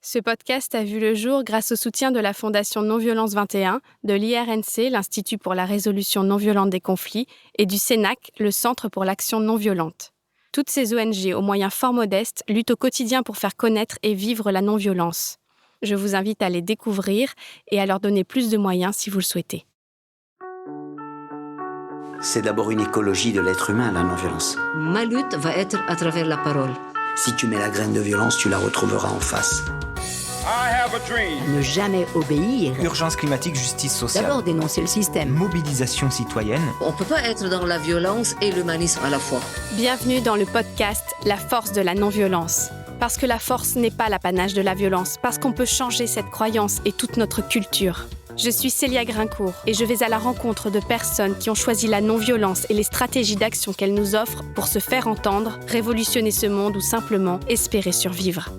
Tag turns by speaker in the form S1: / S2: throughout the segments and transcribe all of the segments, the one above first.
S1: Ce podcast a vu le jour grâce au soutien de la Fondation Non-Violence 21, de l'IRNC, l'Institut pour la résolution non-violente des conflits, et du CENAC, le Centre pour l'action non-violente. Toutes ces ONG, aux moyens fort modestes, luttent au quotidien pour faire connaître et vivre la non-violence. Je vous invite à les découvrir et à leur donner plus de moyens si vous le souhaitez.
S2: C'est d'abord une écologie de l'être humain, la non-violence.
S3: Ma lutte va être à travers la parole.
S2: Si tu mets la graine de violence, tu la retrouveras en face.
S4: Ne jamais obéir.
S5: Urgence climatique, justice sociale.
S4: D'abord dénoncer le système.
S5: Mobilisation citoyenne.
S3: On ne peut pas être dans la violence et l'humanisme à la fois.
S1: Bienvenue dans le podcast La force de la non-violence. Parce que la force n'est pas l'apanage de la violence, parce qu'on peut changer cette croyance et toute notre culture. Je suis Célia Grincourt et je vais à la rencontre de personnes qui ont choisi la non-violence et les stratégies d'action qu'elle nous offre pour se faire entendre, révolutionner ce monde ou simplement espérer survivre.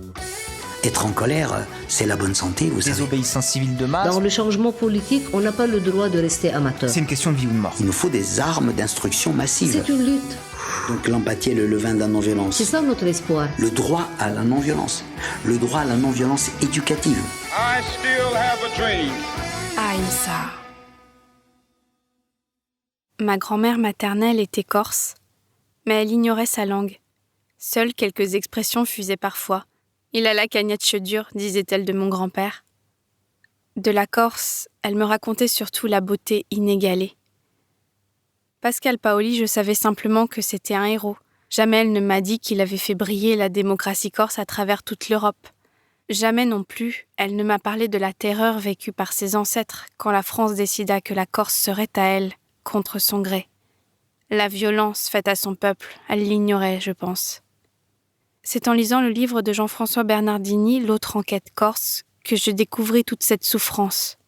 S2: Être en colère, c'est la bonne santé, vous savez.
S5: Désobéissance civile de masse.
S3: Dans le changement politique, on n'a pas le droit de rester amateur.
S5: C'est une question de vie ou de mort.
S2: Il nous faut des armes d'instruction massive.
S3: C'est une lutte.
S2: Donc l'empathie est le levain de la non-violence.
S3: C'est ça notre espoir.
S2: Le droit à la non-violence. Le droit à la non-violence éducative.
S6: I still have a dream.
S1: Ahimsa. Ma grand-mère maternelle était corse, mais elle ignorait sa langue. Seules quelques expressions fusaient parfois. Il a la cagnette dure, disait-elle de mon grand-père. De la Corse, elle me racontait surtout la beauté inégalée. Pascal Paoli, je savais simplement que c'était un héros. Jamais elle ne m'a dit qu'il avait fait briller la démocratie corse à travers toute l'Europe. Jamais non plus, elle ne m'a parlé de la terreur vécue par ses ancêtres quand la France décida que la Corse serait à elle, contre son gré. La violence faite à son peuple, elle l'ignorait, je pense. C'est en lisant le livre de Jean-François Bernardini, L'autre enquête corse, que je découvris toute cette souffrance.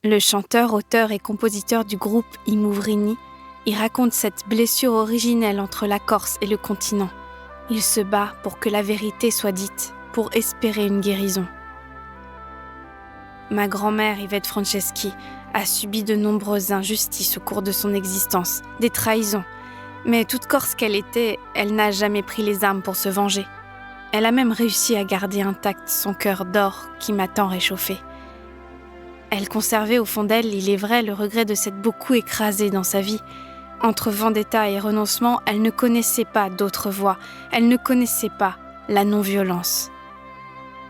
S1: Le chanteur, auteur et compositeur du groupe I Mouvrini, il raconte cette blessure originelle entre la Corse et le continent. Il se bat pour que la vérité soit dite, pour espérer une guérison. Ma grand-mère, Yvette Franceschi, a subi de nombreuses injustices au cours de son existence, des trahisons. Mais toute Corse qu'elle était, elle n'a jamais pris les armes pour se venger. Elle a même réussi à garder intact son cœur d'or qui m'a tant réchauffée. Elle conservait au fond d'elle, il est vrai, le regret de s'être beaucoup écrasée dans sa vie. Entre vendetta et renoncement, elle ne connaissait pas d'autre voie. Elle ne connaissait pas la non-violence.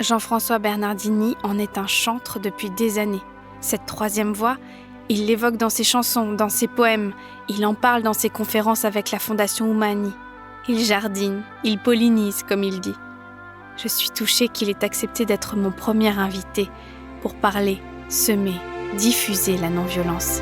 S1: Jean-François Bernardini en est un chantre depuis des années. Cette troisième voie, il l'évoque dans ses chansons, dans ses poèmes. Il en parle dans ses conférences avec la Fondation Oumani. Il jardine, il pollinise, comme il dit. Je suis touchée qu'il ait accepté d'être mon premier invité pour parler, semer, diffuser la non-violence.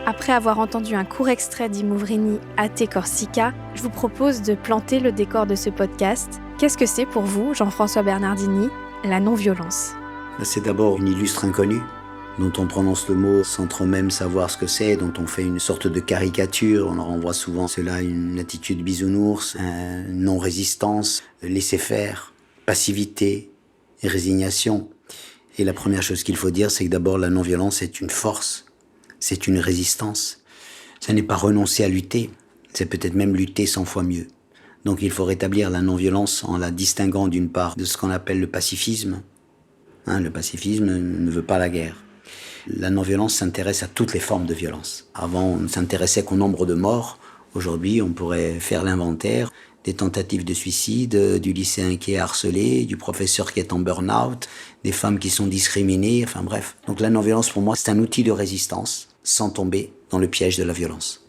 S1: Après avoir entendu un court extrait d'I Mouvrini A Te Corsica, je vous propose de planter le décor de ce podcast. Qu'est-ce que c'est pour vous, Jean-François Bernardini, la non-violence ?
S2: C'est d'abord une illustre inconnue, dont on prononce le mot sans trop même savoir ce que c'est, dont on fait une sorte de caricature. On renvoie souvent cela à une attitude bisounours, non-résistance, laisser-faire, passivité et résignation. Et la première chose qu'il faut dire, c'est que d'abord la non-violence est une force. C'est une résistance. Ce n'est pas renoncer à lutter, c'est peut-être même lutter 100 fois mieux. Donc il faut rétablir la non-violence en la distinguant d'une part de ce qu'on appelle le pacifisme. Le pacifisme ne veut pas la guerre. La non-violence s'intéresse à toutes les formes de violence. Avant, on ne s'intéressait qu'au nombre de morts. Aujourd'hui, on pourrait faire l'inventaire des tentatives de suicide, du lycéen qui est harcelé, du professeur qui est en burn-out, des femmes qui sont discriminées, enfin bref. Donc la non-violence, pour moi, c'est un outil de résistance, sans tomber dans le piège de la violence.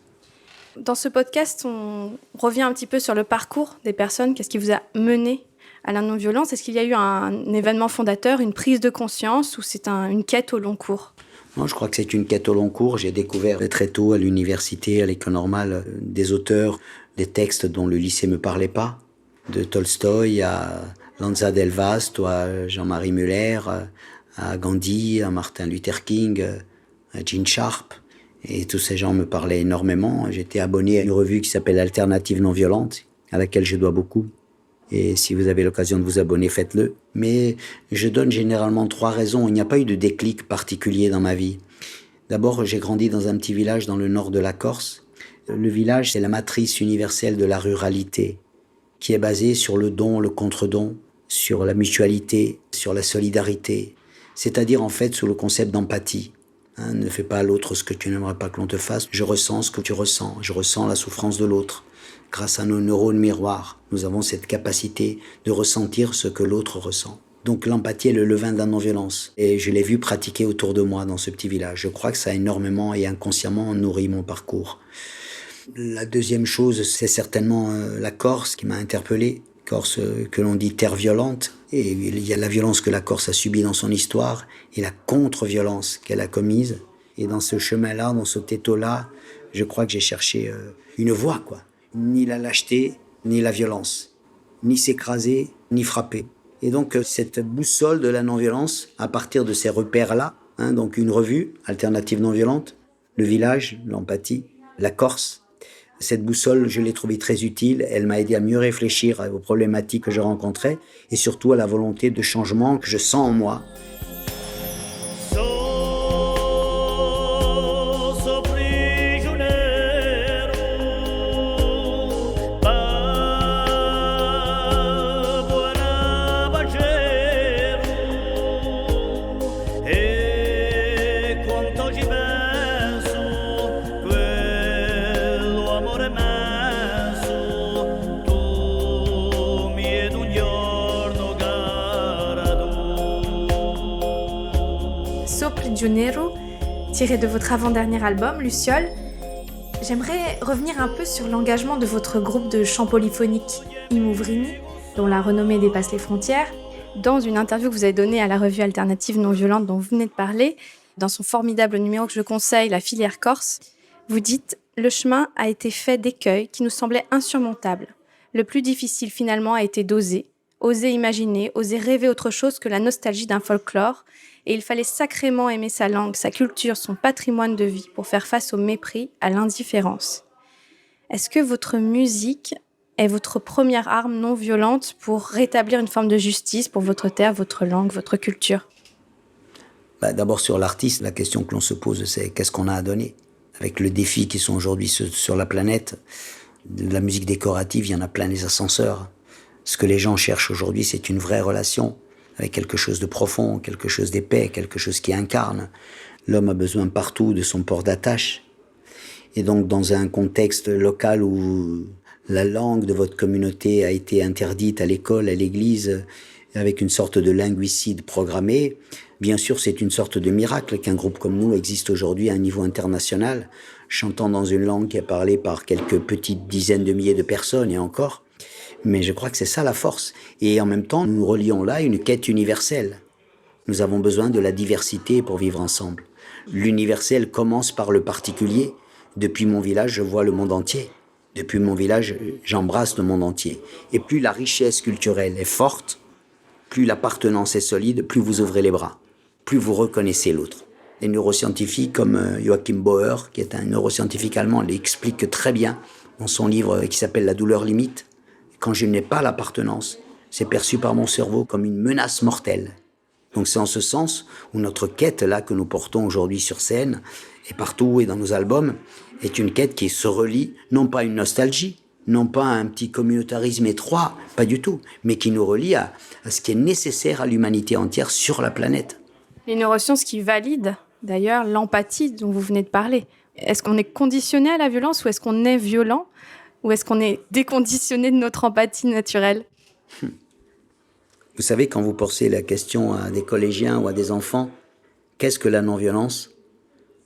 S1: Dans ce podcast, on revient un petit peu sur le parcours des personnes. Qu'est-ce qui vous a mené à la non-violence ? Est-ce qu'il y a eu un événement fondateur, une prise de conscience, ou c'est une quête au long cours ?
S2: Non, je crois que c'est une quête au long cours. J'ai découvert très tôt à l'université, à l'école normale, des auteurs, des textes dont le lycée me parlait pas. De Tolstoï à Lanza del Vasto, à Jean-Marie Muller, à Gandhi, à Martin Luther King, à Gene Sharp. Et tous ces gens me parlaient énormément. J'étais abonné à une revue qui s'appelle Alternative non violente, à laquelle je dois beaucoup. Et si vous avez l'occasion de vous abonner, faites-le. Mais je donne généralement 3 raisons. Il n'y a pas eu de déclic particulier dans ma vie. D'abord, j'ai grandi dans un petit village dans le nord de la Corse. Le village, c'est la matrice universelle de la ruralité, qui est basée sur le don, le contre-don, sur la mutualité, sur la solidarité. C'est-à-dire, en fait, sous le concept d'empathie. Ne fais pas à l'autre ce que tu n'aimerais pas que l'on te fasse. Je ressens ce que tu ressens. Je ressens la souffrance de l'autre. Grâce à nos neurones miroirs, nous avons cette capacité de ressentir ce que l'autre ressent. Donc l'empathie est le levain de la non-violence. Et je l'ai vu pratiquer autour de moi dans ce petit village. Je crois que ça a énormément et inconsciemment nourri mon parcours. La deuxième chose, c'est certainement la Corse qui m'a interpellé. Corse que l'on dit terre violente. Et il y a la violence que la Corse a subie dans son histoire et la contre-violence qu'elle a commise. Et dans ce chemin-là, dans ce étau-là, je crois que j'ai cherché une voie, quoi. Ni la lâcheté, ni la violence. Ni s'écraser, ni frapper. Et donc, cette boussole de la non-violence, à partir de ces repères-là, donc une revue, Alternative non-violente, le village, l'empathie, la Corse. Cette boussole, je l'ai trouvée très utile. Elle m'a aidé à mieux réfléchir aux problématiques que je rencontrais et surtout à la volonté de changement que je sens en moi.
S1: Prigioniero, tiré de votre avant-dernier album, Luciole. J'aimerais revenir un peu sur l'engagement de votre groupe de chant polyphonique, I Mouvrini, dont la renommée dépasse les frontières. Dans une interview que vous avez donnée à la revue Alternative non violente dont vous venez de parler, dans son formidable numéro que je conseille, La filière corse, vous dites « Le chemin a été fait d'écueils qui nous semblaient insurmontables. Le plus difficile finalement a été d'oser imaginer, oser rêver autre chose que la nostalgie d'un folklore, et il fallait sacrément aimer sa langue, sa culture, son patrimoine de vie pour faire face au mépris, à l'indifférence. Est-ce que votre musique est votre première arme non violente pour rétablir une forme de justice pour votre terre, votre langue, votre culture ?
S2: D'abord sur l'artiste, la question que l'on se pose, c'est qu'est-ce qu'on a à donner ? Avec le défi qui sont aujourd'hui sur la planète, de la musique décorative, il y en a plein les ascenseurs. Ce que les gens cherchent aujourd'hui, c'est une vraie relation, avec quelque chose de profond, quelque chose d'épais, quelque chose qui incarne. L'homme a besoin partout de son port d'attache. Et donc, dans un contexte local où la langue de votre communauté a été interdite à l'école, à l'église, avec une sorte de linguicide programmé, bien sûr, c'est une sorte de miracle qu'un groupe comme nous existe aujourd'hui à un niveau international, chantant dans une langue qui est parlée par quelques petites dizaines de milliers de personnes, et encore. Mais je crois que c'est ça la force. Et en même temps, nous relions là une quête universelle. Nous avons besoin de la diversité pour vivre ensemble. L'universel commence par le particulier. Depuis mon village, je vois le monde entier. Depuis mon village, j'embrasse le monde entier. Et plus la richesse culturelle est forte, plus l'appartenance est solide, plus vous ouvrez les bras, plus vous reconnaissez l'autre. Les neuroscientifiques comme Joachim Bauer, qui est un neuroscientifique allemand, l'explique très bien dans son livre qui s'appelle « La douleur limite ». Quand je n'ai pas l'appartenance, c'est perçu par mon cerveau comme une menace mortelle. Donc c'est en ce sens où notre quête là que nous portons aujourd'hui sur scène et partout et dans nos albums est une quête qui se relie non pas à une nostalgie, non pas à un petit communautarisme étroit, pas du tout, mais qui nous relie à ce qui est nécessaire à l'humanité entière sur la planète.
S1: Les neurosciences qui valident d'ailleurs l'empathie dont vous venez de parler. Est-ce qu'on est conditionné à la violence ou est-ce qu'on est violent ? Ou est-ce qu'on est déconditionné de notre empathie naturelle ?
S2: Vous savez, quand vous posez la question à des collégiens ou à des enfants, qu'est-ce que la non-violence ?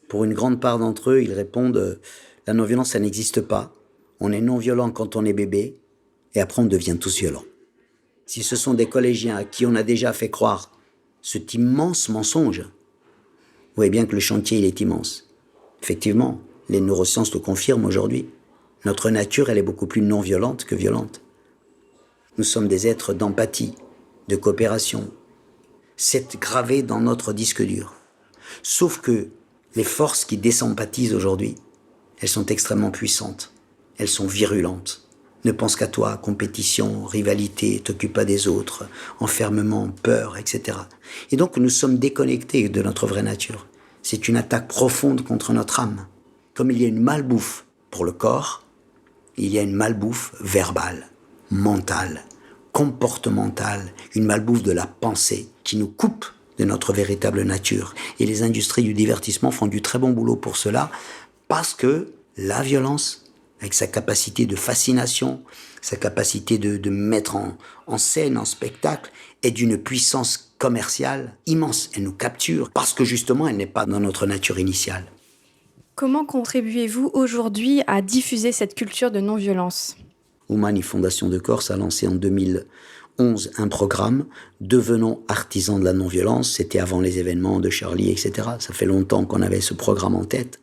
S2: Pour une grande part d'entre eux, ils répondent « la non-violence, ça n'existe pas. On est non-violent quand on est bébé, et après on devient tous violents. » Si ce sont des collégiens à qui on a déjà fait croire cet immense mensonge, vous voyez bien que le chantier, il est immense. Effectivement, les neurosciences le confirment aujourd'hui. Notre nature, elle est beaucoup plus non-violente que violente. Nous sommes des êtres d'empathie, de coopération. C'est gravé dans notre disque dur. Sauf que Les forces qui désympathisent aujourd'hui, elles sont extrêmement puissantes. Elles sont virulentes. Ne pense qu'à toi, compétition, rivalité, t'occupe pas des autres, enfermement, peur, etc. Et donc nous sommes déconnectés de notre vraie nature. C'est une attaque profonde contre notre âme. Comme il y a une malbouffe pour le corps, il y a une malbouffe verbale, mentale, comportementale, une malbouffe de la pensée qui nous coupe de notre véritable nature. Et les industries du divertissement font du très bon boulot pour cela, parce que la violence, avec sa capacité de fascination, sa capacité de mettre en scène, en spectacle, est d'une puissance commerciale immense. Elle nous capture, parce que justement, elle n'est pas dans notre nature initiale.
S1: Comment contribuez-vous aujourd'hui à diffuser cette culture de non-violence ?
S2: Oumani Fondation de Corse a lancé en 2011 un programme « Devenons artisans de la non-violence ». C'était avant les événements de Charlie, etc. Ça fait longtemps qu'on avait ce programme en tête.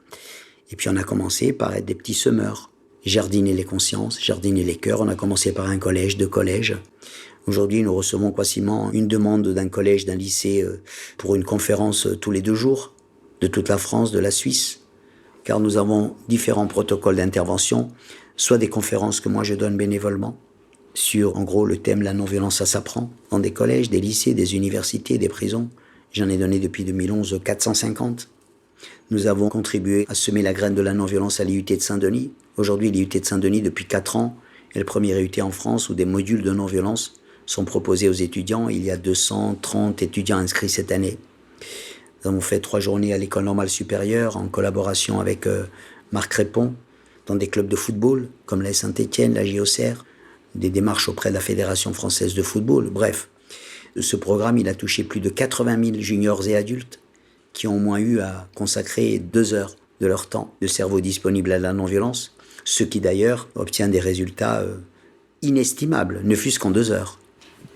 S2: Et puis on a commencé par être des petits semeurs. Jardiner les consciences, jardiner les cœurs. On a commencé par un collège, 2 collèges. Aujourd'hui, nous recevons quasiment une demande d'un collège, d'un lycée pour une conférence tous les 2 jours, de toute la France, de la Suisse. Car nous avons différents protocoles d'intervention, soit des conférences que moi je donne bénévolement, sur en gros le thème « La non-violence, ça s'apprend », dans des collèges, des lycées, des universités, des prisons. J'en ai donné depuis 2011 450. Nous avons contribué à semer la graine de la non-violence à l'IUT de Saint-Denis. Aujourd'hui, l'IUT de Saint-Denis, depuis 4 ans, est le premier IUT en France où des modules de non-violence sont proposés aux étudiants. Il y a 230 étudiants inscrits cette année. Nous avons fait 3 journées à l'École normale supérieure en collaboration avec Marc Répond, dans des clubs de football, comme la Saint-Étienne, la JOCR, des démarches auprès de la Fédération française de football. Bref, ce programme, il a touché plus de 80 000 juniors et adultes qui ont au moins eu à consacrer 2 heures de leur temps de cerveau disponible à la non-violence, ce qui d'ailleurs obtient des résultats inestimables, ne fût-ce qu'en 2 heures.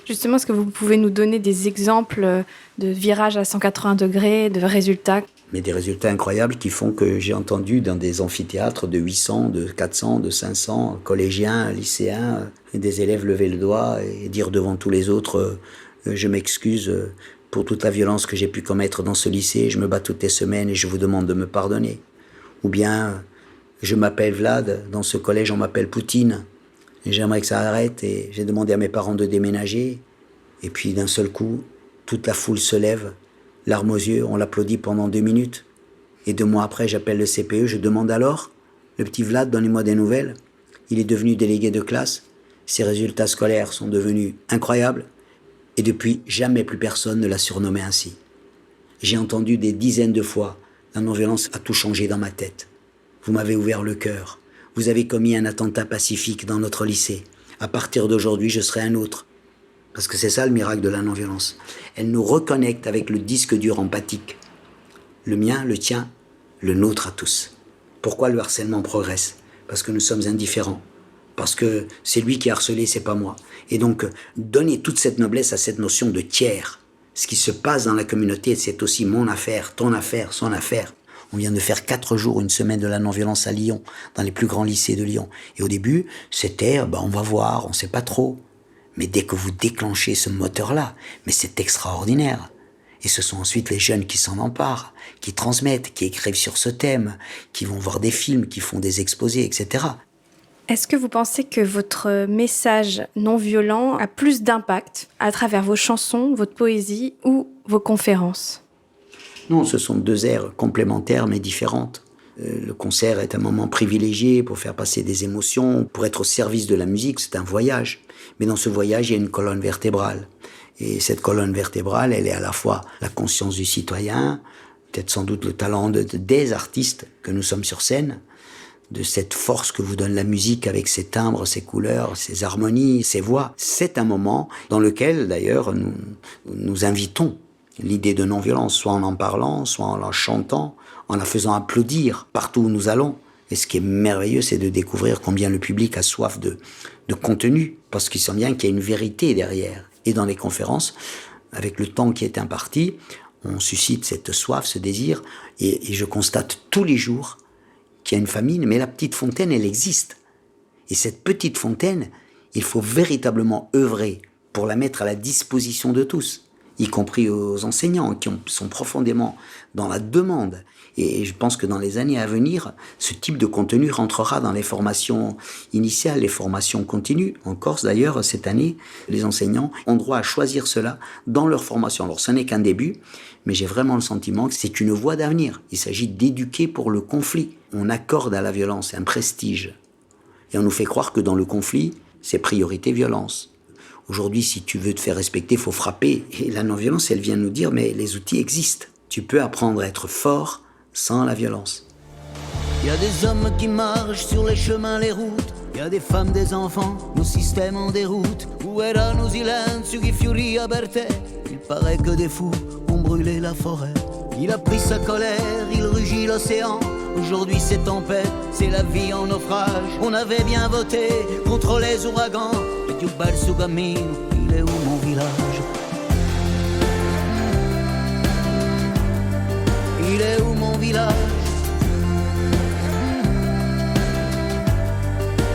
S1: Justement, est-ce que vous pouvez nous donner des exemples de virages à 180 degrés, de résultats ?
S2: Mais des résultats incroyables qui font que j'ai entendu dans des amphithéâtres de 800, de 400, de 500, collégiens, lycéens, des élèves lever le doigt et dire devant tous les autres je m'excuse pour toute la violence que j'ai pu commettre dans ce lycée, je me bats toutes les semaines et je vous demande de me pardonner. Ou bien, je m'appelle Vlad, dans ce collège on m'appelle Poutine, et j'aimerais que ça arrête, et j'ai demandé à mes parents de déménager, et puis d'un seul coup, toute la foule se lève, larmes aux yeux, on l'applaudit pendant 2 minutes, et 2 mois après j'appelle le CPE, je demande alors, le petit Vlad, donnez-moi des nouvelles, il est devenu délégué de classe, ses résultats scolaires sont devenus incroyables, et depuis, jamais plus personne ne l'a surnommé ainsi. J'ai entendu des dizaines de fois, la non-violence a tout changé dans ma tête. Vous m'avez ouvert le cœur. Vous avez commis un attentat pacifique dans notre lycée. À partir d'aujourd'hui, je serai un autre. Parce que c'est ça le miracle de la non-violence. Elle nous reconnecte avec le disque dur empathique. Le mien, le tien, le nôtre à tous. Pourquoi le harcèlement progresse ? Parce que nous sommes indifférents. Parce que c'est lui qui a harcelé, c'est pas moi. Et donc, donner toute cette noblesse à cette notion de tiers. Ce qui se passe dans la communauté, c'est aussi mon affaire, ton affaire, son affaire. On vient de faire 4 jours, une semaine de la non-violence à Lyon, dans les plus grands lycées de Lyon. Et au début, c'était, on va voir, on sait pas trop. Mais dès que vous déclenchez ce moteur-là, mais c'est extraordinaire. Et ce sont ensuite les jeunes qui s'en emparent, qui transmettent, qui écrivent sur ce thème, qui vont voir des films, qui font des exposés, etc.
S1: Est-ce que vous pensez que votre message non violent a plus d'impact à travers vos chansons, votre poésie ou vos conférences ?
S2: Non, ce sont 2 aires complémentaires mais différentes. Le concert est un moment privilégié pour faire passer des émotions, pour être au service de la musique, c'est un voyage. Mais dans ce voyage, il y a une colonne vertébrale. Et cette colonne vertébrale, elle est à la fois la conscience du citoyen, peut-être sans doute le talent des artistes que nous sommes sur scène, de cette force que vous donne la musique avec ses timbres, ses couleurs, ses harmonies, ses voix. C'est un moment dans lequel, d'ailleurs, nous invitons l'idée de non-violence, soit en parlant, soit en la chantant, en la faisant applaudir partout où nous allons. Et ce qui est merveilleux, c'est de découvrir combien le public a soif de contenu, parce qu'il sent bien qu'il y a une vérité derrière. Et dans les conférences, avec le temps qui est imparti, on suscite cette soif, ce désir, et je constate tous les jours qu'il y a une famine, mais la petite fontaine, elle existe. Et cette petite fontaine, il faut véritablement œuvrer pour la mettre à la disposition de tous. y compris aux enseignants qui sont profondément dans la demande. Et je pense que dans les années à venir, ce type de contenu rentrera dans les formations initiales, les formations continues. En Corse, d'ailleurs, cette année, les enseignants ont droit à choisir cela dans leur formation. Alors, ce n'est qu'un début, mais j'ai vraiment le sentiment que c'est une voie d'avenir. Il s'agit d'éduquer pour le conflit. On accorde à la violence un prestige. Et on nous fait croire que dans le conflit, c'est priorité violence. Aujourd'hui, si tu veux te faire respecter, il faut frapper. Et la non-violence, elle vient nous dire, mais les outils existent. Tu peux apprendre à être fort sans la violence.
S7: Il y a des hommes qui marchent sur les chemins, les routes. Il y a des femmes, des enfants, nos systèmes en déroute. Où erano silenzio chi fiorì aperte. Il paraît que des fous ont brûlé la forêt. Il a pris sa colère, il rugit l'océan. Aujourd'hui c'est tempête, c'est la vie en naufrage. On avait bien voté contre les ouragans. Le Dieu bal su cammino, il est où mon village? Il est où mon village?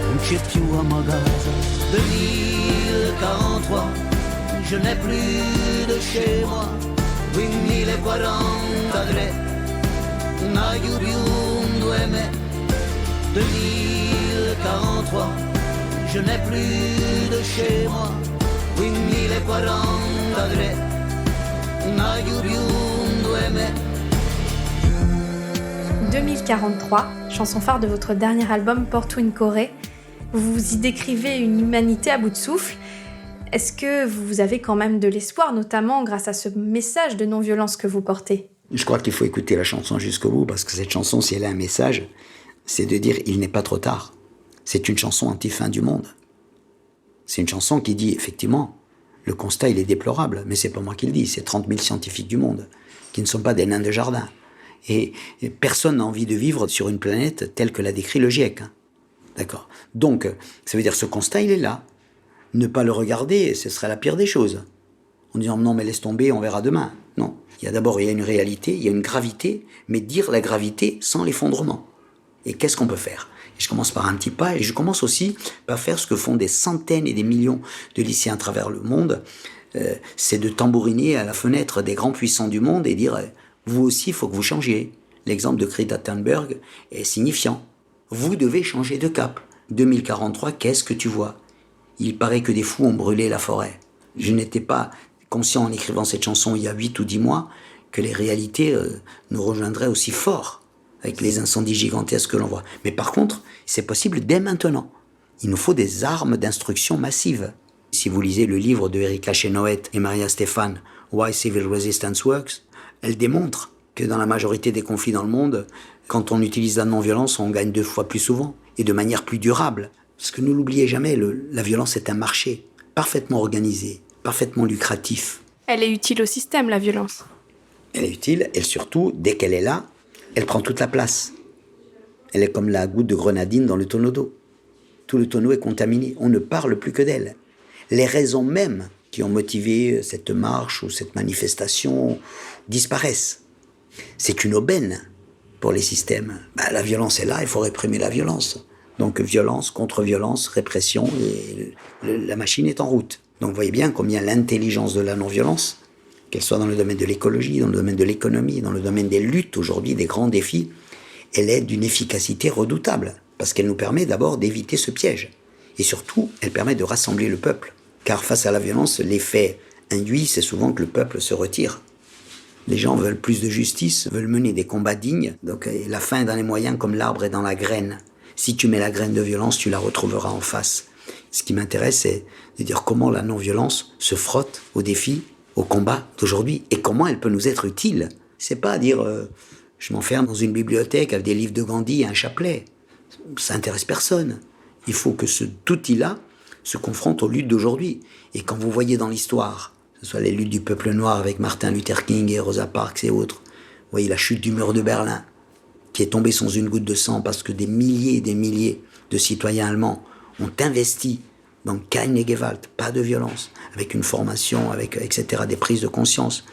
S7: Non c'è più a Magasa. 2043, je n'ai plus de chez moi. 2043, un aglio più un 2 me. 2043, je n'ai plus de chez moi. 2043, un aglio più un 2 me.
S1: 2043, chanson phare de votre dernier album Porto in Corée. Vous y décrivez une humanité à bout de souffle. Est-ce que vous avez quand même de l'espoir, notamment grâce à ce message de non-violence que vous portez?
S2: Je crois qu'il faut écouter la chanson jusqu'au bout, parce que cette chanson, si elle a un message, c'est de dire « il n'est pas trop tard ». C'est une chanson anti-fin du monde. C'est une chanson qui dit, effectivement, le constat, il est déplorable, mais c'est pas moi qui le dis, c'est 30 000 scientifiques du monde, qui ne sont pas des nains de jardin. Et personne n'a envie de vivre sur une planète telle que l'a décrit le GIEC. Hein. D'accord. Donc, ça veut dire ce constat, il est là. Ne pas le regarder, ce serait la pire des choses. En disant non, mais laisse tomber, on verra demain. Non. Il y a une réalité, il y a une gravité, mais dire la gravité sans l'effondrement. Et qu'est-ce qu'on peut faire? Et je commence par un petit pas, et je commence aussi par faire ce que font des centaines et des millions de lycéens à travers le monde. C'est de tambouriner à la fenêtre des grands puissants du monde et dire vous aussi, il faut que vous changiez. L'exemple de Greta Thunberg est signifiant. Vous devez changer de cap. 2043, qu'est-ce que tu vois? Il paraît que des fous ont brûlé la forêt. Je n'étais pas conscient en écrivant cette chanson il y a 8 ou 10 mois que les réalités nous rejoindraient aussi fort avec les incendies gigantesques que l'on voit. Mais par contre, c'est possible dès maintenant. Il nous faut des armes d'instruction massives. Si vous lisez le livre de Erika Chenoweth et Maria Stephan, Why Civil Resistance Works, elle démontre que dans la majorité des conflits dans le monde, quand on utilise la non-violence, on gagne 2 fois plus souvent et de manière plus durable. Parce que ne l'oubliez jamais, la violence est un marché parfaitement organisé, parfaitement lucratif.
S1: Elle est utile au système, la violence.
S2: Elle est utile, et surtout, dès qu'elle est là, elle prend toute la place. Elle est comme la goutte de grenadine dans le tonneau d'eau. Tout le tonneau est contaminé, on ne parle plus que d'elle. Les raisons mêmes qui ont motivé cette marche ou cette manifestation disparaissent. C'est une aubaine pour les systèmes. La violence est là, il faut réprimer la violence. Donc violence, contre-violence, répression, et la machine est en route. Donc vous voyez bien combien l'intelligence de la non-violence, qu'elle soit dans le domaine de l'écologie, dans le domaine de l'économie, dans le domaine des luttes aujourd'hui, des grands défis, elle est d'une efficacité redoutable, parce qu'elle nous permet d'abord d'éviter ce piège. Et surtout, elle permet de rassembler le peuple. Car face à la violence, l'effet induit, c'est souvent que le peuple se retire. Les gens veulent plus de justice, veulent mener des combats dignes. Donc la fin est dans les moyens comme l'arbre est dans la graine. Si tu mets la graine de violence, tu la retrouveras en face. Ce qui m'intéresse, c'est de dire comment la non-violence se frotte aux défis, au combat d'aujourd'hui, et comment elle peut nous être utile. C'est pas dire je m'enferme dans une bibliothèque avec des livres de Gandhi et un chapelet. Ça intéresse personne. Il faut que cet outil-là se confronte aux luttes d'aujourd'hui. Et quand vous voyez dans l'histoire, que ce soit les luttes du peuple noir avec Martin Luther King et Rosa Parks et autres, vous voyez la chute du mur de Berlin, qui est tombée sans une goutte de sang parce que des milliers et des milliers de citoyens allemands ont investi dans keine Gewalt, pas de violence, avec une formation, etc., des prises de conscience.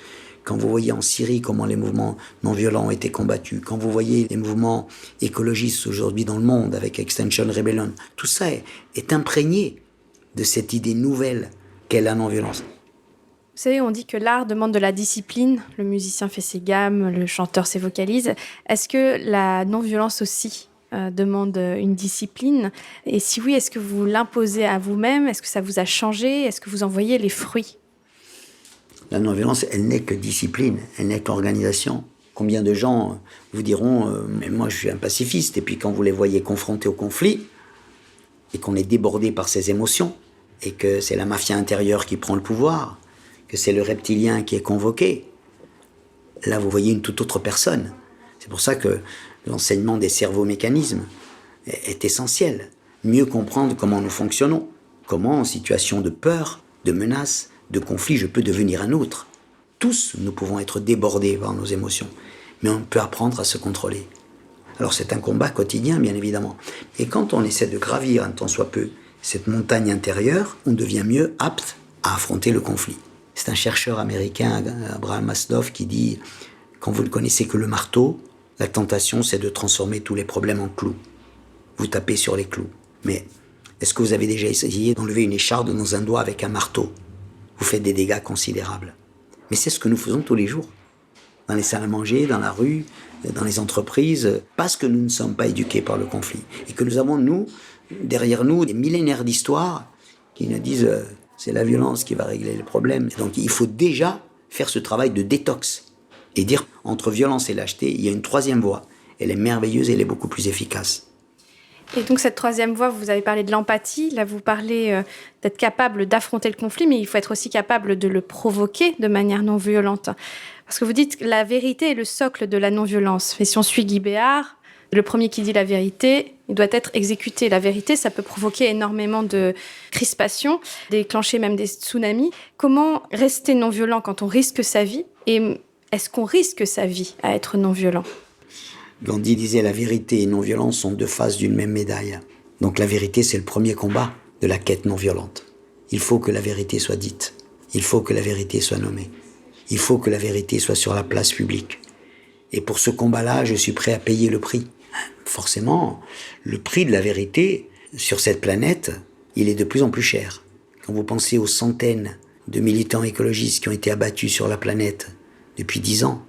S2: Quand vous voyez en Syrie comment les mouvements non-violents ont été combattus, quand vous voyez les mouvements écologistes aujourd'hui dans le monde avec Extinction Rebellion, tout ça est imprégné de cette idée nouvelle qu'est la non-violence.
S1: Vous savez, on dit que l'art demande de la discipline. Le musicien fait ses gammes, le chanteur ses vocalises. Est-ce que la non-violence aussi demande une discipline? Et si oui, est-ce que vous l'imposez à vous-même? Est-ce que ça vous a changé? Est-ce que vous en voyez les fruits?
S2: La non-violence, elle n'est que discipline, elle n'est qu'organisation. Combien de gens vous diront mais moi je suis un pacifiste, et puis quand vous les voyez confrontés au conflit, et qu'on est débordé par ses émotions, et que c'est la mafia intérieure qui prend le pouvoir, que c'est le reptilien qui est convoqué, là vous voyez une toute autre personne. C'est pour ça que l'enseignement des cerveaux-mécanismes est essentiel. Mieux comprendre comment nous fonctionnons, comment en situation de peur, de menace, de conflit, je peux devenir un autre. Tous, nous pouvons être débordés par nos émotions, mais on peut apprendre à se contrôler. Alors c'est un combat quotidien, bien évidemment. Et quand on essaie de gravir un tant soit peu cette montagne intérieure, on devient mieux apte à affronter le conflit. C'est un chercheur américain, Abraham Maslow, qui dit « Quand vous ne connaissez que le marteau, la tentation, c'est de transformer tous les problèmes en clous. Vous tapez sur les clous. Mais est-ce que vous avez déjà essayé d'enlever une écharde dans un doigt avec un marteau? Vous faites des dégâts considérables. Mais c'est ce que nous faisons tous les jours. Dans les salles à manger, dans la rue, dans les entreprises, parce que nous ne sommes pas éduqués par le conflit. Et que nous avons, nous, derrière nous, des millénaires d'histoires qui nous disent c'est la violence qui va régler les problèmes. Et donc il faut déjà faire ce travail de détox. Et dire, entre violence et lâcheté, il y a une troisième voie. Elle est merveilleuse et elle est beaucoup plus efficace.
S1: Et donc cette troisième voie, vous avez parlé de l'empathie. Là, vous parlez d'être capable d'affronter le conflit, mais il faut être aussi capable de le provoquer de manière non violente. Parce que vous dites que la vérité est le socle de la non-violence. Mais si on suit Guy Béart, le premier qui dit la vérité, il doit être exécuté. La vérité, ça peut provoquer énormément de crispation, déclencher même des tsunamis. Comment rester non-violent quand on risque sa vie? Et est-ce qu'on risque sa vie à être non-violent?
S2: Gandhi disait la vérité et non-violence sont deux faces d'une même médaille. Donc la vérité, c'est le premier combat de la quête non-violente. Il faut que la vérité soit dite. Il faut que la vérité soit nommée. Il faut que la vérité soit sur la place publique. Et pour ce combat-là, je suis prêt à payer le prix. Forcément, le prix de la vérité sur cette planète, il est de plus en plus cher. Quand vous pensez aux centaines de militants écologistes qui ont été abattus sur la planète depuis 10 ans.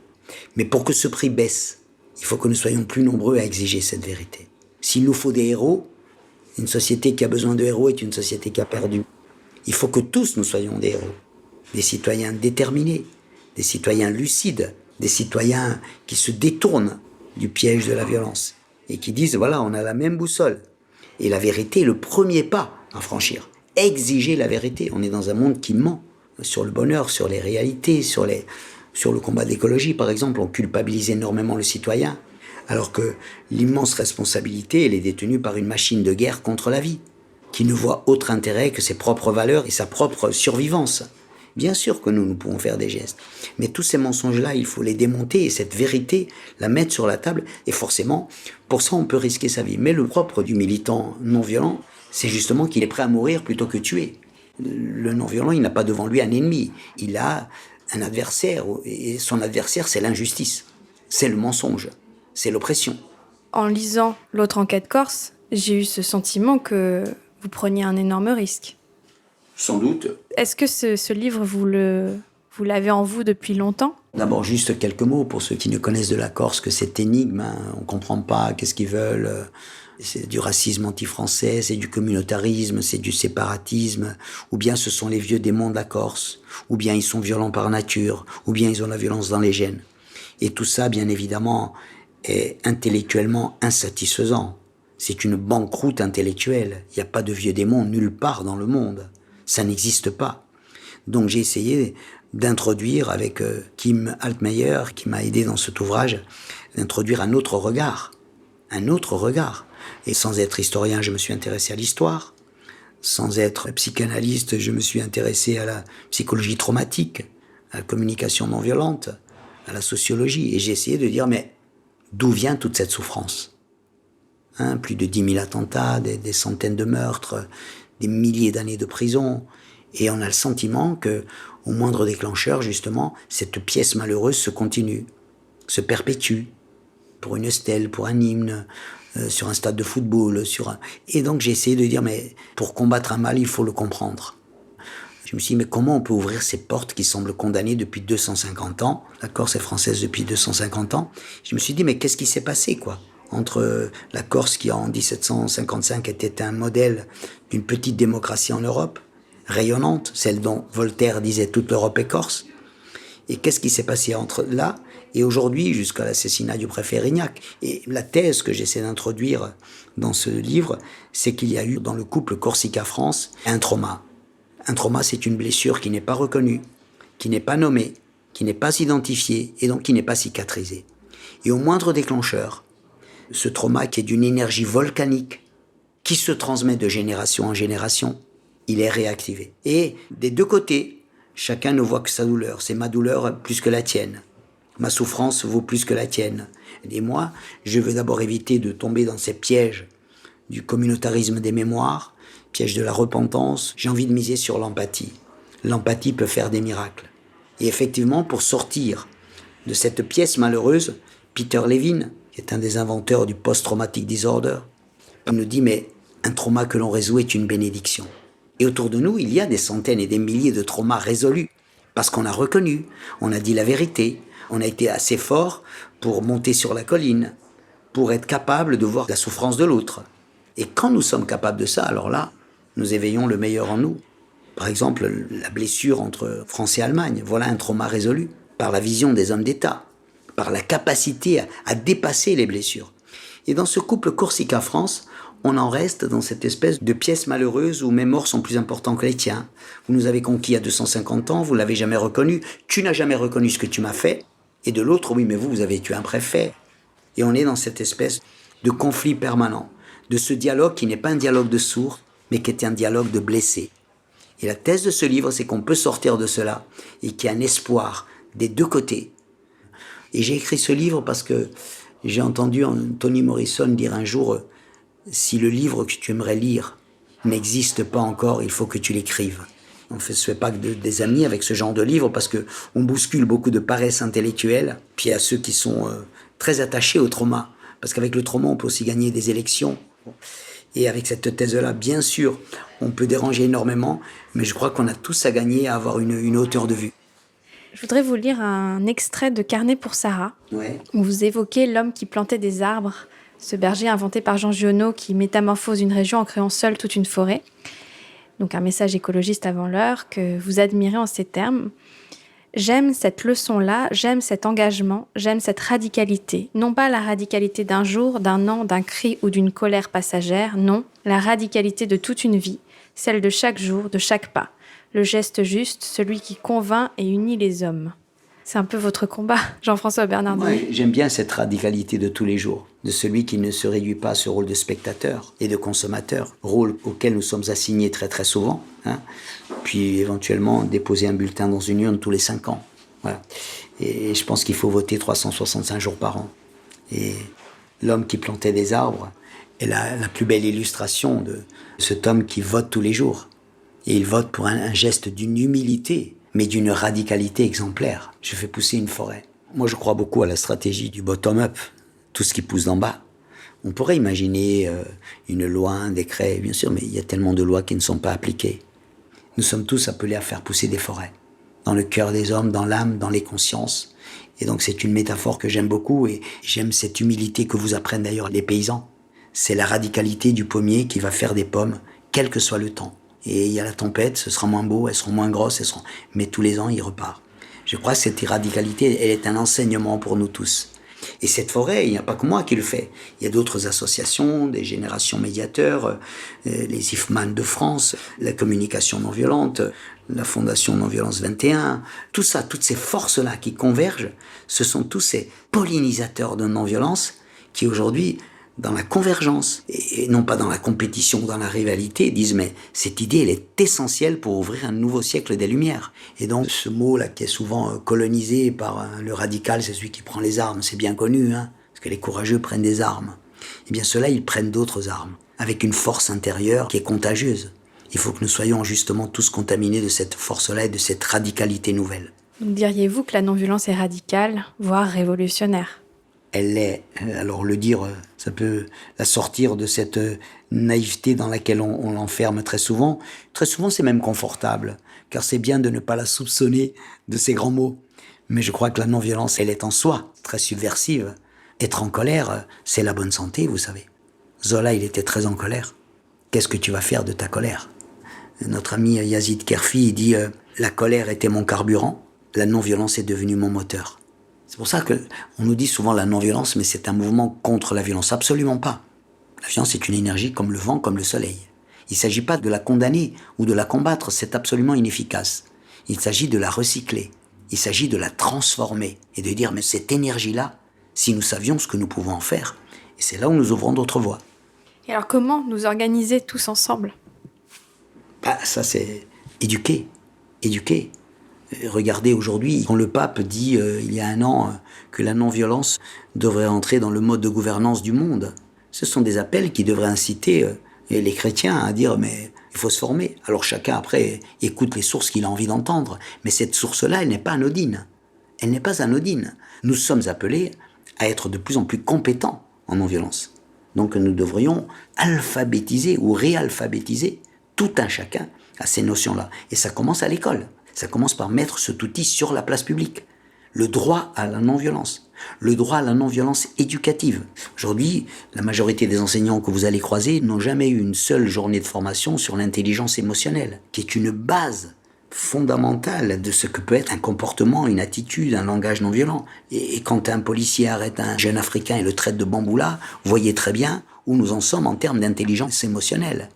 S2: Mais pour que ce prix baisse, il faut que nous soyons plus nombreux à exiger cette vérité. S'il nous faut des héros, une société qui a besoin de héros est une société qui a perdu. Il faut que tous nous soyons des héros. Des citoyens déterminés, des citoyens lucides, des citoyens qui se détournent du piège de la violence et qui disent, voilà, on a la même boussole. Et la vérité est le premier pas à franchir. Exiger la vérité. On est dans un monde qui ment sur le bonheur, sur les réalités, sur le combat de l'écologie, par exemple. On culpabilise énormément le citoyen, alors que l'immense responsabilité, elle est détenue par une machine de guerre contre la vie, qui ne voit autre intérêt que ses propres valeurs et sa propre survivance. Bien sûr que nous pouvons faire des gestes, mais tous ces mensonges-là, il faut les démonter et cette vérité, la mettre sur la table. Et forcément, pour ça, on peut risquer sa vie. Mais le propre du militant non-violent, c'est justement qu'il est prêt à mourir plutôt que tuer. Le non-violent, il n'a pas devant lui un ennemi. Il a un adversaire, et son adversaire, c'est l'injustice, c'est le mensonge, c'est l'oppression.
S1: En lisant l'autre enquête corse, j'ai eu ce sentiment que vous preniez un énorme risque.
S2: Sans doute.
S1: Est-ce que ce livre, vous l'avez en vous depuis longtemps?
S2: D'abord, juste quelques mots pour ceux qui ne connaissent de la Corse, que cette énigme, on ne comprend pas qu'est-ce qu'ils veulent. C'est du racisme anti-français, c'est du communautarisme, c'est du séparatisme, ou bien ce sont les vieux démons de la Corse, ou bien ils sont violents par nature, ou bien ils ont la violence dans les gènes. Et tout ça, bien évidemment, est intellectuellement insatisfaisant. C'est une banqueroute intellectuelle. Il n'y a pas de vieux démons nulle part dans le monde. Ça n'existe pas. Donc j'ai essayé d'introduire avec Kim Altmeyer, qui m'a aidé dans cet ouvrage, d'introduire un autre regard. Un autre regard. Et sans être historien, je me suis intéressé à l'histoire. Sans être psychanalyste, je me suis intéressé à la psychologie traumatique, à la communication non violente, à la sociologie. Et j'ai essayé de dire, mais d'où vient toute cette souffrance? Plus de 10 000 attentats, des centaines de meurtres, des milliers d'années de prison. Et on a le sentiment que, au moindre déclencheur, justement, cette pièce malheureuse se continue, se perpétue. Pour une stèle, pour un hymne, sur un stade de football, Et donc j'ai essayé de dire, mais pour combattre un mal, il faut le comprendre. Je me suis dit, mais comment on peut ouvrir ces portes qui semblent condamnées depuis 250 ans? La Corse est française depuis 250 ans. Je me suis dit, mais qu'est-ce qui s'est passé, quoi? Entre la Corse qui, en 1755, était un modèle d'une petite démocratie en Europe, rayonnante, celle dont Voltaire disait toute l'Europe est corse. Et qu'est-ce qui s'est passé entre là et aujourd'hui, jusqu'à l'assassinat du préfet Erignac? Et la thèse que j'essaie d'introduire dans ce livre, c'est qu'il y a eu dans le couple Corsica-France un trauma. Un trauma, c'est une blessure qui n'est pas reconnue, qui n'est pas nommée, qui n'est pas identifiée et donc qui n'est pas cicatrisée. Et au moindre déclencheur, ce trauma qui est d'une énergie volcanique, qui se transmet de génération en génération, il est réactivé. Et des deux côtés, chacun ne voit que sa douleur. C'est ma douleur plus que la tienne. Ma souffrance vaut plus que la tienne. Et moi, je veux d'abord éviter de tomber dans ces pièges du communautarisme des mémoires, piège de la repentance. J'ai envie de miser sur l'empathie. L'empathie peut faire des miracles. Et effectivement, pour sortir de cette pièce malheureuse, Peter Levine, qui est un des inventeurs du post-traumatic disorder, il nous dit, mais un trauma que l'on résout est une bénédiction. Et autour de nous, il y a des centaines et des milliers de traumas résolus, parce qu'on a reconnu, on a dit la vérité, on a été assez fort pour monter sur la colline, pour être capable de voir la souffrance de l'autre. Et quand nous sommes capables de ça, alors là, nous éveillons le meilleur en nous. Par exemple, la blessure entre France et Allemagne, voilà un trauma résolu par la vision des hommes d'État, par la capacité à dépasser les blessures. Et dans ce couple Corsica-France, on en reste dans cette espèce de pièce malheureuse où mes morts sont plus importants que les tiens. Vous nous avez conquis il y a 250 ans, vous l'avez jamais reconnu, tu n'as jamais reconnu ce que tu m'as fait. Et de l'autre, oui, mais vous avez tué un préfet. Et on est dans cette espèce de conflit permanent, de ce dialogue qui n'est pas un dialogue de sourds, mais qui est un dialogue de blessés. Et la thèse de ce livre, c'est qu'on peut sortir de cela et qu'il y a un espoir des deux côtés. Et j'ai écrit ce livre parce que j'ai entendu Toni Morrison dire un jour « Si le livre que tu aimerais lire n'existe pas encore, il faut que tu l'écrives ». On ne se fait pas que des amis avec ce genre de livre parce qu'on bouscule beaucoup de paresse intellectuelle. Puis il y a ceux qui sont très attachés au trauma. Parce qu'avec le trauma, on peut aussi gagner des élections. Et avec cette thèse-là, bien sûr, on peut déranger énormément, mais je crois qu'on a tous à gagner à avoir une hauteur de vue.
S1: Je voudrais vous lire un extrait de Carnet pour Sarah, où vous évoquez l'homme qui plantait des arbres, ce berger inventé par Jean Giono qui métamorphose une région en créant seul toute une forêt. Donc un message écologiste avant l'heure que vous admirez en ces termes. J'aime cette leçon-là, j'aime cet engagement, j'aime cette radicalité. Non pas la radicalité d'un jour, d'un an, d'un cri ou d'une colère passagère, non, la radicalité de toute une vie, celle de chaque jour, de chaque pas. Le geste juste, celui qui convainc et unit les hommes. C'est un peu votre combat, Jean-François Bernardin.
S2: Ouais, j'aime bien cette radicalité de tous les jours, de celui qui ne se réduit pas à ce rôle de spectateur et de consommateur, rôle auquel nous sommes assignés très très souvent, puis éventuellement déposer un bulletin dans une urne tous les 5 ans. Voilà. Et je pense qu'il faut voter 365 jours par an. Et l'homme qui plantait des arbres est la plus belle illustration de cet homme qui vote tous les jours. Et il vote pour un geste d'une humilité, mais d'une radicalité exemplaire. Je fais pousser une forêt. Moi, je crois beaucoup à la stratégie du bottom-up, tout ce qui pousse d'en bas. On pourrait imaginer une loi, un décret, bien sûr, mais il y a tellement de lois qui ne sont pas appliquées. Nous sommes tous appelés à faire pousser des forêts, dans le cœur des hommes, dans l'âme, dans les consciences. Et donc, c'est une métaphore que j'aime beaucoup, et j'aime cette humilité que vous apprennent d'ailleurs les paysans. C'est la radicalité du pommier qui va faire des pommes, quel que soit le temps. Et il y a la tempête, ce sera moins beau, elles seront moins grosses, mais tous les ans, il repart. Je crois que cette radicalité, elle est un enseignement pour nous tous. Et cette forêt, il n'y a pas que moi qui le fais. Il y a d'autres associations, des générations médiateurs, les IFMAN de France, la communication non violente, la Fondation Non-Violence 21. Tout ça, toutes ces forces-là qui convergent, ce sont tous ces pollinisateurs de non-violence qui aujourd'hui, dans la convergence, et non pas dans la compétition, dans la rivalité, disent mais cette idée, elle est essentielle pour ouvrir un nouveau siècle des Lumières. Et donc ce mot-là qui est souvent colonisé par le radical, c'est celui qui prend les armes, c'est bien connu, parce que les courageux prennent des armes. Eh bien ceux-là, ils prennent d'autres armes, avec une force intérieure qui est contagieuse. Il faut que nous soyons justement tous contaminés de cette force-là et de cette radicalité nouvelle.
S1: Donc diriez-vous que la non-violence est radicale, voire révolutionnaire ?
S2: Elle l'est. Alors le dire, ça peut la sortir de cette naïveté dans laquelle on l'enferme très souvent. Très souvent, c'est même confortable, car c'est bien de ne pas la soupçonner de ces grands mots. Mais je crois que la non-violence, elle est en soi très subversive. Être en colère, c'est la bonne santé, vous savez. Zola, il était très en colère. Qu'est-ce que tu vas faire de ta colère ? Notre ami Yazid Kerfi dit « La colère était mon carburant, la non-violence est devenue mon moteur ». C'est pour ça qu'on nous dit souvent la non-violence, mais c'est un mouvement contre la violence. Absolument pas. La violence est une énergie comme le vent, comme le soleil. Il ne s'agit pas de la condamner ou de la combattre, c'est absolument inefficace. Il s'agit de la recycler, il s'agit de la transformer et de dire mais cette énergie-là, si nous savions ce que nous pouvons en faire, et c'est là où nous ouvrons d'autres voies.
S1: Et alors comment nous organiser tous ensemble ?
S2: Ça c'est éduquer. Regardez aujourd'hui, quand le pape dit il y a un an que la non-violence devrait entrer dans le mode de gouvernance du monde, ce sont des appels qui devraient inciter les chrétiens à dire mais il faut se former. Alors chacun après écoute les sources qu'il a envie d'entendre, mais cette source-là, elle n'est pas anodine. Elle n'est pas anodine. Nous sommes appelés à être de plus en plus compétents en non-violence. Donc nous devrions alphabétiser ou réalphabétiser tout un chacun à ces notions-là. Et ça commence à l'école. Ça commence par mettre cet outil sur la place publique. Le droit à la non-violence. Le droit à la non-violence éducative. Aujourd'hui, la majorité des enseignants que vous allez croiser n'ont jamais eu une seule journée de formation sur l'intelligence émotionnelle, qui est une base fondamentale de ce que peut être un comportement, une attitude, un langage non violent. Et quand un policier arrête un jeune Africain et le traite de bamboula, vous voyez très bien où nous en sommes en termes d'intelligence émotionnelle.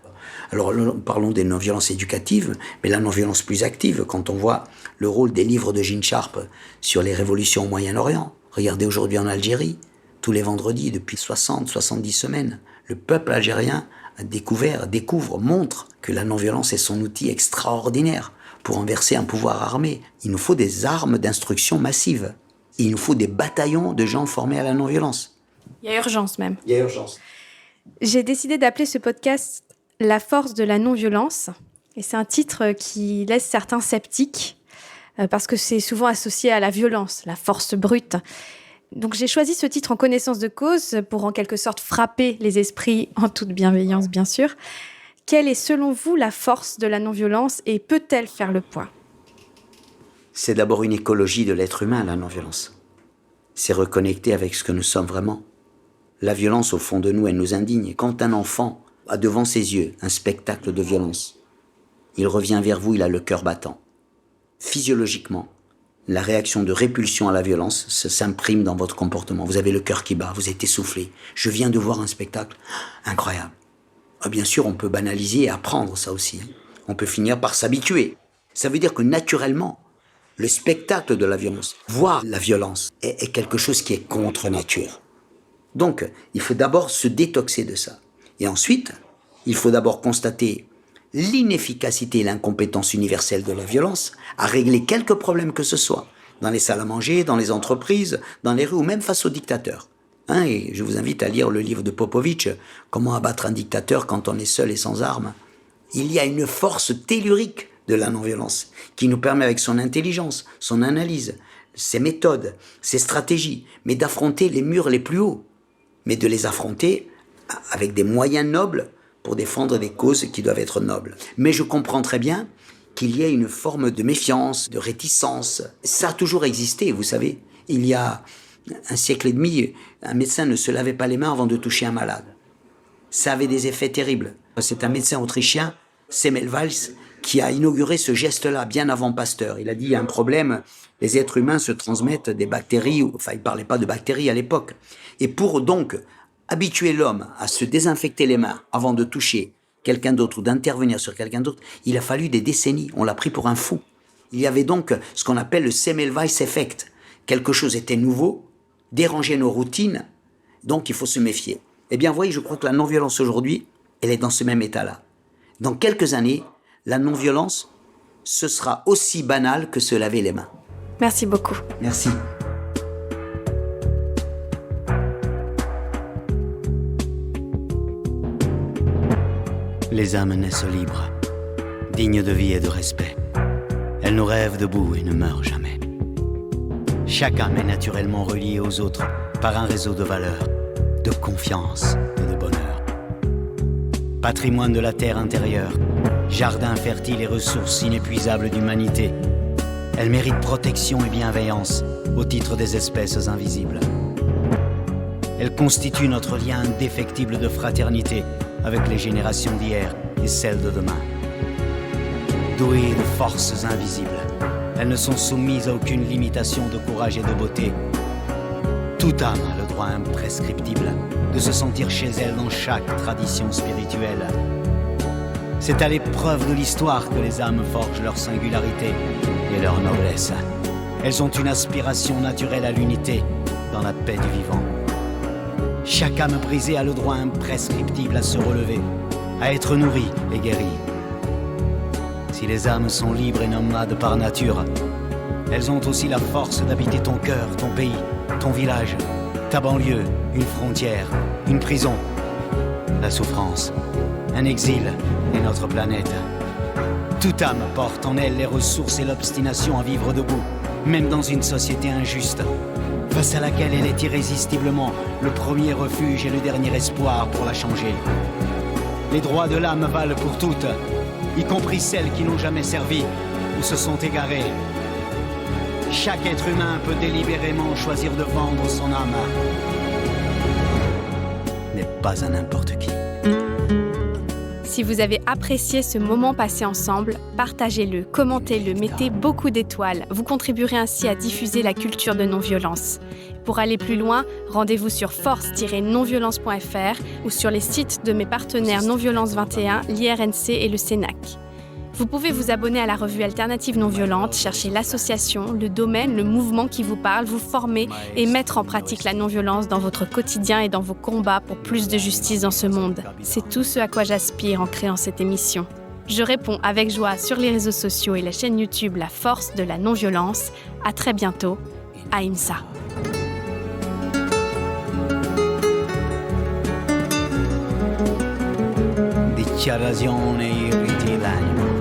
S2: Alors parlons des non-violences éducatives, mais la non-violence plus active, quand on voit le rôle des livres de Gene Sharp sur les révolutions au Moyen-Orient. Regardez aujourd'hui en Algérie, tous les vendredis depuis 70 semaines, le peuple algérien a découvre, montre que la non-violence est son outil extraordinaire pour renverser un pouvoir armé. Il nous faut des armes d'instruction massives. Il nous faut des bataillons de gens formés à la non-violence.
S1: Il y a urgence même.
S2: Il y a urgence.
S1: J'ai décidé d'appeler ce podcast « La force de la non-violence ». Et c'est un titre qui laisse certains sceptiques parce que c'est souvent associé à la violence, la force brute. Donc j'ai choisi ce titre en connaissance de cause pour en quelque sorte frapper les esprits en toute bienveillance, bien sûr. Quelle est selon vous la force de la non-violence et peut-elle faire le poids ?
S2: C'est d'abord une écologie de l'être humain, la non-violence. C'est reconnecter avec ce que nous sommes vraiment. La violence, au fond de nous, elle nous indigne. Quand un enfant a devant ses yeux un spectacle de violence, il revient vers vous, il a le cœur battant. Physiologiquement, la réaction de répulsion à la violence s'imprime dans votre comportement. Vous avez le cœur qui bat, vous êtes essoufflé. Je viens de voir un spectacle incroyable. Bien sûr, on peut banaliser et apprendre ça aussi. On peut finir par s'habituer. Ça veut dire que naturellement, le spectacle de la violence, voir la violence, est quelque chose qui est contre nature. Donc, il faut d'abord se détoxer de ça. Et ensuite, il faut d'abord constater l'inefficacité et l'incompétence universelle de la violence à régler quelques problèmes que ce soit, dans les salles à manger, dans les entreprises, dans les rues ou même face aux dictateurs. Et je vous invite à lire le livre de Popovitch, « Comment abattre un dictateur quand on est seul et sans armes ». Il y a une force tellurique de la non-violence qui nous permet avec son intelligence, son analyse, ses méthodes, ses stratégies, mais d'affronter les murs les plus hauts, mais de les affronter avec des moyens nobles pour défendre des causes qui doivent être nobles. Mais je comprends très bien qu'il y ait une forme de méfiance, de réticence. Ça a toujours existé, vous savez. Il y a un siècle et demi, un médecin ne se lavait pas les mains avant de toucher un malade. Ça avait des effets terribles. C'est un médecin autrichien, Semmelweis, qui a inauguré ce geste-là bien avant Pasteur. Il a dit, il y a un problème, les êtres humains se transmettent des bactéries, enfin il ne parlait pas de bactéries à l'époque. Et pour donc habituer l'homme à se désinfecter les mains avant de toucher quelqu'un d'autre ou d'intervenir sur quelqu'un d'autre, il a fallu des décennies, on l'a pris pour un fou. Il y avait donc ce qu'on appelle le Semmelweis Effect. Quelque chose était nouveau, dérangeait nos routines, donc il faut se méfier. Eh bien, vous voyez, je crois que la non-violence aujourd'hui, elle est dans ce même état-là. Dans quelques années, la non-violence, ce sera aussi banal que se laver les mains.
S1: Merci beaucoup.
S2: Merci. Les âmes naissent libres, dignes de vie et de respect. Elles nous rêvent debout et ne meurent jamais. Chaque âme est naturellement reliée aux autres
S7: par un réseau de valeurs, de confiance et de bonheur. Patrimoine de la terre intérieure, jardin fertile et ressources inépuisables d'humanité. Elle mérite protection et bienveillance au titre des espèces invisibles. Elle constitue notre lien indéfectible de fraternité avec les générations d'hier et celles de demain. Douées de forces invisibles, elles ne sont soumises à aucune limitation de courage et de beauté. Toute âme a le droit imprescriptible de se sentir chez elle dans chaque tradition spirituelle. C'est à l'épreuve de l'histoire que les âmes forgent leur singularité et leur noblesse. Elles ont une aspiration naturelle à l'unité dans la paix du vivant. Chaque âme brisée a le droit imprescriptible à se relever, à être nourrie et guérie. Si les âmes sont libres et nomades par nature, elles ont aussi la force d'habiter ton cœur, ton pays, ton village, ta banlieue, une frontière, une prison, la souffrance, un exil et notre planète. Toute âme porte en elle les ressources et l'obstination à vivre debout, même dans une société injuste, face à laquelle elle est irrésistiblement le premier refuge et le dernier espoir pour la changer. Les droits de l'âme valent pour toutes, y compris celles qui n'ont jamais servi ou se sont égarées. Chaque être humain peut délibérément choisir de vendre son âme. N'est pas à n'importe qui.
S1: Si vous avez apprécié ce moment passé ensemble, partagez-le, commentez-le, mettez beaucoup d'étoiles. Vous contribuerez ainsi à diffuser la culture de non-violence. Pour aller plus loin, rendez-vous sur force-nonviolence.fr ou sur les sites de mes partenaires Non-Violence 21, l'IRNC et le CENAC. Vous pouvez vous abonner à la revue Alternative Non-Violente, chercher l'association, le domaine, le mouvement qui vous parle, vous former et mettre en pratique la non-violence dans votre quotidien et dans vos combats pour plus de justice dans ce monde. C'est tout ce à quoi j'aspire en créant cette émission. Je réponds avec joie sur les réseaux sociaux et la chaîne YouTube La Force de la Non-Violence. À très bientôt. Ahimsa.
S7: Dichiarazione irriti l'anima.